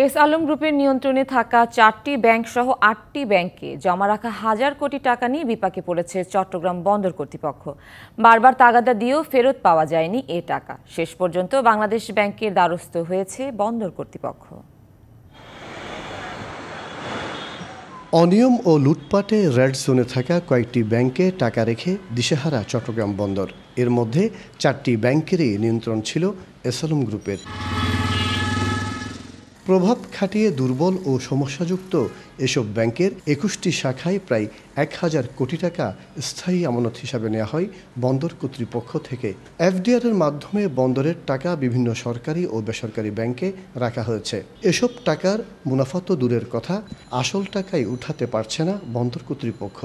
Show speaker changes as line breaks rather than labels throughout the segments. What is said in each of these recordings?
S Alam গ্রুপের নিয়ন্ত্রণে থাকা 4টি ব্যাংক সহ 8টি ব্যাংকে জমা রাখা হাজার কোটি টাকা নিয়ে বিপাকে পড়েছে চট্টগ্রাম বন্দর কর্তৃপক্ষ। বারবার তাগাদা দিয়েও ফেরত পাওয়া যায়নি এ টাকা। শেষ পর্যন্ত বাংলাদেশ ব্যাংকের দ্বারস্থ হয়েছে বন্দর কর্তৃপক্ষ।
অনিয়ম ও লুটপাটে রেড জোনে থাকা কয়েকটি ব্যাংকে টাকা রেখে দিশেহারা চট্টগ্রাম বন্দর। এর মধ্যে 4টি ব্যাংকেরই নিয়ন্ত্রণ ছিল এস আলম গ্রুপের। প্রভাব খাটিয়ে দুর্বল ও সমস্যাযুক্ত এসব ব্যাংকের 21টি শাখায় প্রায় 1000 কোটি টাকা স্থায়ী আমানত হিসাবে নেওয়া হয় বন্দর কর্তৃপক্ষ থেকে। এফডিআর-এর মাধ্যমে বন্দরের টাকা বিভিন্ন সরকারি ও বেসরকারি ব্যাংকে রাখা হয়েছে। এসব টাকার মুনাফা তো দূরের কথা, আসল টাকাই উঠাতে পারছে না বন্দর কর্তৃপক্ষ।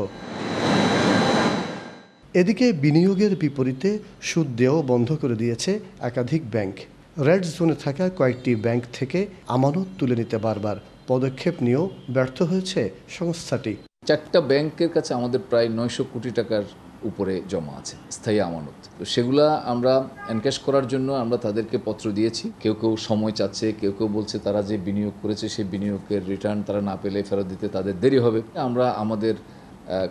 এদিকে বিনিয়োগের বিপরীতে সুদ দেওয়া বন্ধ করে দিয়েছে একাধিক ব্যাংক। রেড জোনে থাকা কয়েকটি ব্যাংক থেকে আমানত তুলে নিতে বারবার পদক্ষেপ নিয়েও ব্যর্থ হয়েছে সংস্থাটি।
4টা ব্যাংকের কাছে আমাদের প্রায় 900 কোটি টাকার উপরে জমা আছে স্থায়ী আমানত। তো সেগুলা আমরা এনক্যাশ করার জন্য আমরা তাদেরকে পত্র দিয়েছি। কেউ কেউ সময় চাচ্ছে, কেউ কেউ বলছে তারা যে বিনিয়োগ করেছে সেই বিনিয়োগের রিটার্ন তারা না পেলে ফেরত দিতে তাদের দেরি হবে। আমরা আমাদের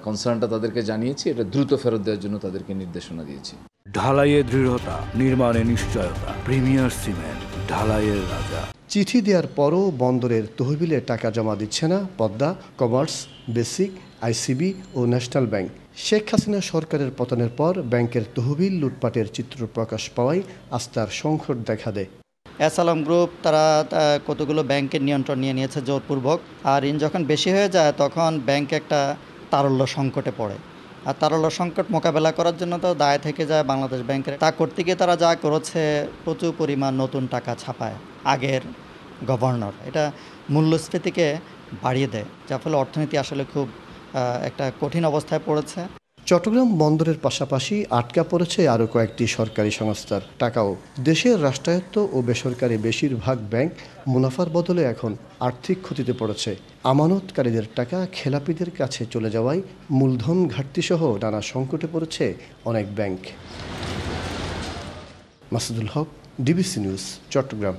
কনসার্নটা তাদেরকে জানিয়েছি, এটা দ্রুত ফেরত দেওয়ার জন্য তাদেরকে নির্দেশনা দিয়েছি।
ঢালাইয়ে দৃঢ়তা, নির্মাণে নিশ্চয়তা, প্রিমিয়ার সিমেন্ট, ঢালাইয়ের রাজা।
চিঠি দেওয়ার পরও বন্দরের তহবিলে টাকা জমা দিচ্ছে না পদ্মা, কমার্স, বেসিক, আইসিবি ও ন্যাশনাল ব্যাংক। শেখ হাসিনা সরকারের পতনের পর ব্যাংকের তহবিল লুটপাটের চিত্র প্রকাশ পাওয়ায় আস্থার সংকট দেখা দেয়।
এস আলম গ্রুপ তারা কতগুলো ব্যাংকের নিয়ন্ত্রণ নিয়ে নিয়েছে জোরপূর্বক। আর ঋণ যখন বেশি হয়ে যায় তখন ব্যাংক একটা তারল্য সংকটে পড়ে। আর তারল্য সংকট মোকাবেলা করার জন্য তো দায় থেকে যায় বাংলাদেশ ব্যাংকের। তা করতে গিয়ে তারা যা করেছে, প্রচুর পরিমাণ নতুন টাকা ছাপায় আগের গভর্নর। এটা মূল্যস্ফীতিকে বাড়িয়ে দেয়, যার ফলে অর্থনীতি আসলে খুব একটা কঠিন অবস্থায় পড়েছে।
চট্টগ্রাম বন্দরের পাশাপাশি আটকা পড়েছে আরও কয়েকটি সরকারি সংস্থার টাকাও। দেশের রাষ্ট্রায়ত্ত ও বেসরকারি বেশিরভাগ ব্যাংক মুনাফার বদলে এখন আর্থিক ক্ষতিতে পড়েছে। আমানতকারীদের টাকা খেলাপিদের কাছে চলে যাওয়ায় মূলধন ঘাটতিসহ নানা সংকটে পড়েছে অনেক ব্যাংক। মাসুদুল হক, ডিবিসি নিউজ, চট্টগ্রাম।